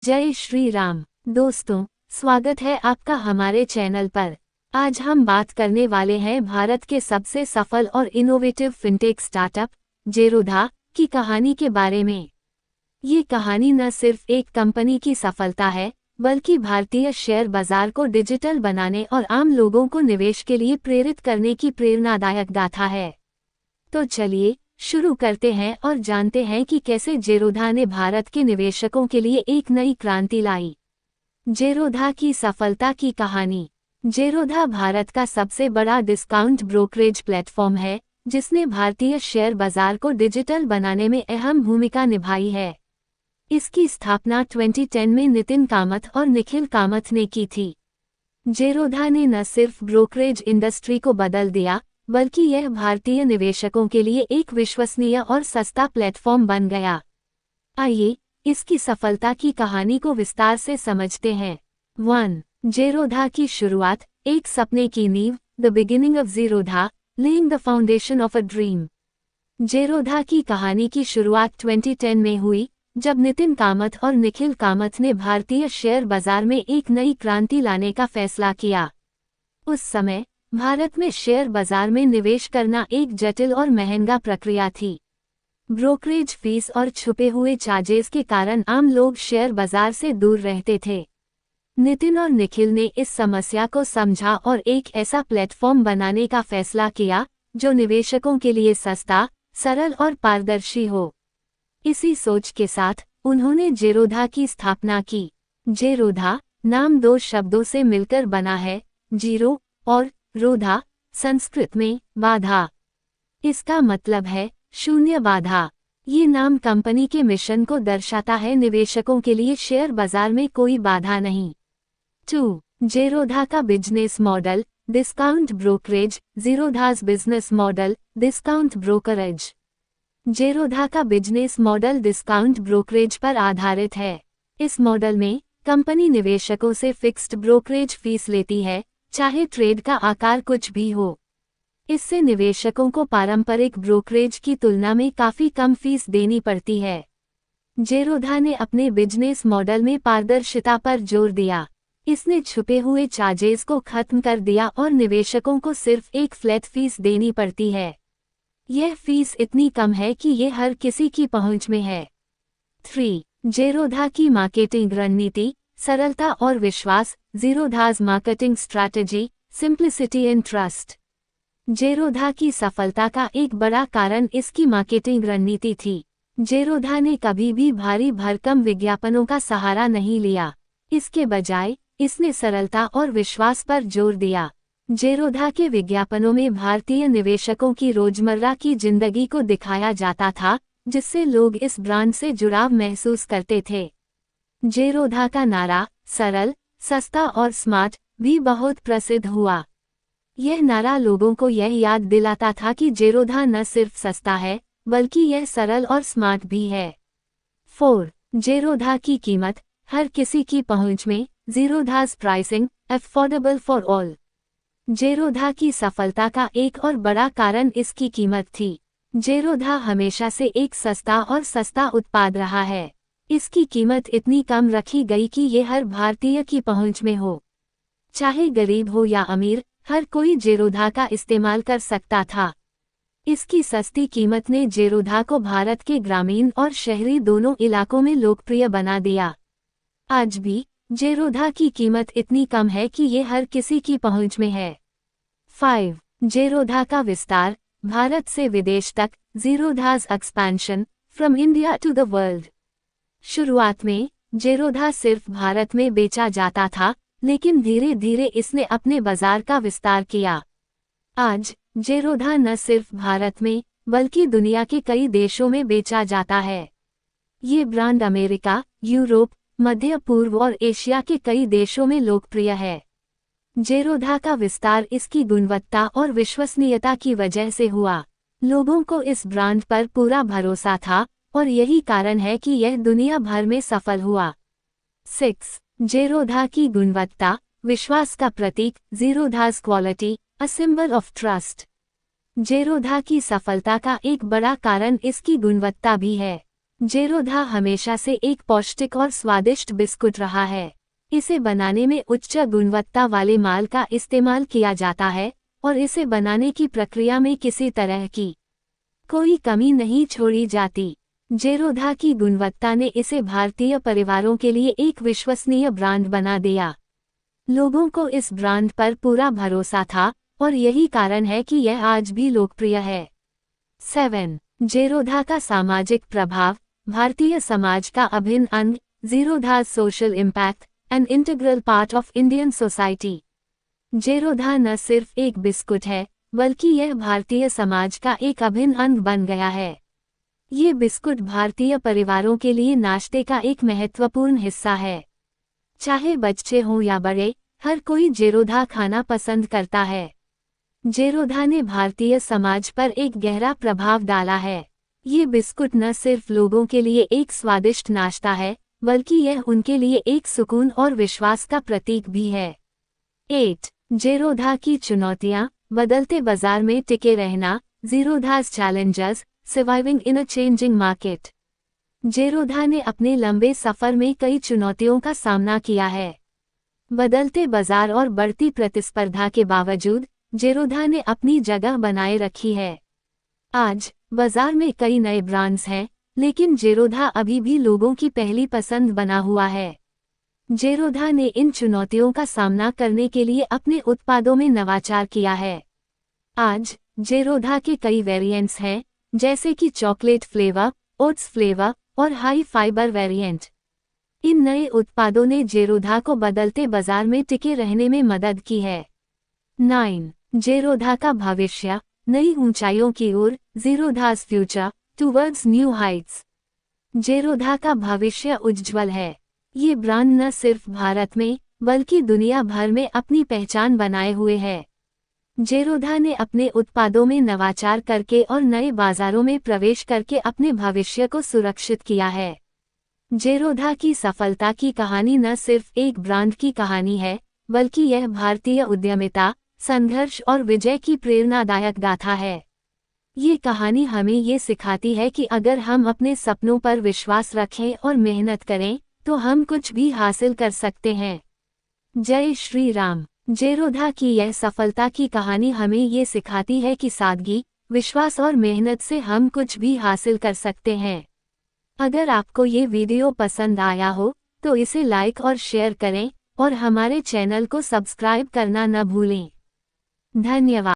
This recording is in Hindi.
जय श्री राम। दोस्तों, स्वागत है आपका हमारे चैनल पर। आज हम बात करने वाले हैं भारत के सबसे सफल और इनोवेटिव फिनटेक स्टार्टअप जेरोधा की कहानी के बारे में। ये कहानी न सिर्फ एक कंपनी की सफलता है, बल्कि भारतीय शेयर बाजार को डिजिटल बनाने और आम लोगों को निवेश के लिए प्रेरित करने की प्रेरणादायक गाथा है। तो चलिए शुरू करते हैं और जानते हैं कि कैसे जेरोधा ने भारत के निवेशकों के लिए एक नई क्रांति लाई। जेरोधा की सफलता की कहानी। जेरोधा भारत का सबसे बड़ा डिस्काउंट ब्रोकरेज प्लेटफॉर्म है, जिसने भारतीय शेयर बाजार को डिजिटल बनाने में अहम भूमिका निभाई है। इसकी स्थापना 2010 में नितिन कामथ और निखिल कामथ ने की थी। जेरोधा ने न सिर्फ ब्रोकरेज इंडस्ट्री को बदल दिया, बल्कि यह भारतीय निवेशकों के लिए एक विश्वसनीय और सस्ता प्लेटफॉर्म बन गया। आइए इसकी सफलता की कहानी को विस्तार से समझते हैं। 1. जेरोधा की शुरुआत। एक सपने की नींव। The beginning of Zerodha, laying the foundation of a dream. Zerodha की कहानी की शुरुआत 2010 में हुई, जब नितिन कामथ और निखिल कामथ ने भारतीय शेयर बाजार में एक नई क्रांति लाने का फैसला किया। उस समय भारत में शेयर बाजार में निवेश करना एक जटिल और महंगा प्रक्रिया थी। ब्रोकरेज फीस और छुपे हुए चार्जेस के कारण आम लोग शेयर बाजार से दूर रहते थे। नितिन और निखिल ने इस समस्या को समझा और एक ऐसा प्लेटफॉर्म बनाने का फैसला किया जो निवेशकों के लिए सस्ता, सरल और पारदर्शी हो। इसी सोच के साथ उन्होंने जेरोधा की स्थापना की। जेरोधा नाम दो शब्दों से मिलकर बना है, जीरो और रोधा, संस्कृत में बाधा। इसका मतलब है शून्य बाधा। ये नाम कंपनी के मिशन को दर्शाता है, निवेशकों के लिए शेयर बाजार में कोई बाधा नहीं। 2. जेरोधा का business model. Discount brokerage. Zerodha's business model, discount brokerage. Zerodha का बिजनेस मॉडल डिस्काउंट ब्रोकरेज पर आधारित है। इस मॉडल में कंपनी निवेशकों से फिक्स्ड ब्रोकरेज फीस लेती है, चाहे ट्रेड का आकार कुछ भी हो। इससे निवेशकों को पारंपरिक ब्रोकरेज की तुलना में काफी कम फीस देनी पड़ती है। जेरोधा ने अपने बिजनेस मॉडल में पारदर्शिता पर जोर दिया। इसने छुपे हुए चार्जेस को खत्म कर दिया और निवेशकों को सिर्फ एक फ्लैट फीस देनी पड़ती है। यह फीस इतनी कम है कि ये हर किसी की पहुंच में है। 3. जेरोधा की मार्केटिंग रणनीति। सरलता और विश्वास। Zerodha's marketing strategy, simplicity and trust. Zerodha की सफलता का एक बड़ा कारण इसकी मार्केटिंग रणनीति थी। जेरोधा ने कभी भी भारी भरकम विज्ञापनों का सहारा नहीं लिया। इसके बजाय इसने सरलता और विश्वास पर जोर दिया। जेरोधा के विज्ञापनों में भारतीय निवेशकों की रोजमर्रा की जिंदगी को दिखाया जाता था, जिससे लोग इस ब्रांड से जुड़ाव महसूस करते थे। जेरोधा का नारा सरल, सस्ता और स्मार्ट भी बहुत प्रसिद्ध हुआ। यह नारा लोगों को यह याद दिलाता था कि जेरोधा न सिर्फ सस्ता है, बल्कि यह सरल और स्मार्ट भी है। 4. जेरोधा की कीमत। हर किसी की पहुंच में। Zerodha's pricing, affordable for all. Zerodha की सफलता का एक और बड़ा कारण इसकी कीमत थी। जेरोधा हमेशा से एक सस्ता और सस्ता उत्पाद रहा है। इसकी कीमत इतनी कम रखी गई कि ये हर भारतीय की पहुंच में हो। चाहे गरीब हो या अमीर, हर कोई जेरोधा का इस्तेमाल कर सकता था। इसकी सस्ती कीमत ने जेरोधा को भारत के ग्रामीण और शहरी दोनों इलाकों में लोकप्रिय बना दिया। आज भी जेरोधा की कीमत इतनी कम है कि ये हर किसी की पहुंच में है। 5. जेरोधा का विस्तार। भारत से विदेश तक। Zerodha's expansion, from India to the world. शुरुआत में जेरोधा सिर्फ भारत में बेचा जाता था, लेकिन धीरे धीरे इसने अपने बाजार का विस्तार किया। आज जेरोधा न सिर्फ भारत में, बल्कि दुनिया के कई देशों में बेचा जाता है। ये ब्रांड अमेरिका, यूरोप, मध्य पूर्व और एशिया के कई देशों में लोकप्रिय है। जेरोधा का विस्तार इसकी गुणवत्ता और विश्वसनीयता की वजह से हुआ। लोगों को इस ब्रांड पर पूरा भरोसा था और यही कारण है कि यह दुनिया भर में सफल हुआ। 6. जेरोधा की गुणवत्ता। विश्वास का प्रतीक। Zerodha's quality, a symbol of trust. Zerodha की सफलता का एक बड़ा कारण इसकी गुणवत्ता भी है। जेरोधा हमेशा से एक पौष्टिक और स्वादिष्ट बिस्कुट रहा है। इसे बनाने में उच्च गुणवत्ता वाले माल का इस्तेमाल किया जाता है और इसे बनाने की प्रक्रिया में किसी तरह की कोई कमी नहीं छोड़ी जाती। जेरोधा की गुणवत्ता ने इसे भारतीय परिवारों के लिए एक विश्वसनीय ब्रांड बना दिया। लोगों को इस ब्रांड पर पूरा भरोसा था और यही कारण है कि यह आज भी लोकप्रिय है। 7. जेरोधा का सामाजिक प्रभाव। भारतीय समाज का अभिन्न अंग, Zerodha social impact an integral part of Indian society. Zerodha न सिर्फ एक बिस्कुट है, बल्कि यह भारतीय समाज का एक अभिन्न अंग बन गया है। ये बिस्कुट भारतीय परिवारों के लिए नाश्ते का एक महत्वपूर्ण हिस्सा है। चाहे बच्चे हों या बड़े, हर कोई जेरोधा खाना पसंद करता है। जेरोधा ने भारतीय समाज पर एक गहरा प्रभाव डाला है। ये बिस्कुट न सिर्फ लोगों के लिए एक स्वादिष्ट नाश्ता है, बल्कि यह उनके लिए एक सुकून और विश्वास का प्रतीक भी है। 8. जेरोधा की चुनौतियां। बदलते बाजार में टिके रहना, जेरोधा's challenges, surviving in a changing market। Zerodha ने अपने लंबे सफर में कई चुनौतियों का सामना किया है। बदलते बाजार और बढ़ती प्रतिस्पर्धा के बावजूद जेरोधा ने अपनी जगह बनाए रखी है। आज बाजार में कई नए ब्रांड्स हैं, लेकिन जेरोधा अभी भी लोगों की पहली पसंद बना हुआ है। जेरोधा ने इन चुनौतियों का सामना करने के लिए अपने उत्पादों में नवाचार किया है। आज जेरोधा के कई वेरिएंट्स हैं, जैसे कि चॉकलेट फ्लेवर, ओट्स फ्लेवर और हाई फाइबर वेरिएंट। इन नए उत्पादों ने जेरोधा को बदलते बाजार में टिके रहने में मदद की है। 9. जेरोधा का भविष्य। नई ऊंचाइयों की ओर, Zerodha's future towards new heights. Zerodha का भविष्य उज्ज्वल है। ये ब्रांड न सिर्फ भारत में, बल्कि दुनिया भर में अपनी पहचान बनाए हुए है। जेरोधा ने अपने उत्पादों में नवाचार करके और नए बाजारों में प्रवेश करके अपने भविष्य को सुरक्षित किया है। जेरोधा की सफलता की कहानी न सिर्फ एक ब्रांड की कहानी है, बल्कि यह भारतीय उद्यमिता, संघर्ष और विजय की प्रेरणादायक गाथा है। ये कहानी हमें ये सिखाती है कि अगर हम अपने सपनों पर विश्वास रखें और मेहनत करें, तो हम कुछ भी हासिल कर सकते हैं। जय श्री राम। जेरोधा की यह सफलता की कहानी हमें ये सिखाती है कि सादगी, विश्वास और मेहनत से हम कुछ भी हासिल कर सकते हैं। अगर आपको ये वीडियो पसंद आया हो, तो इसे लाइक और शेयर करें और हमारे चैनल को सब्सक्राइब करना न भूलें। धन्यवाद।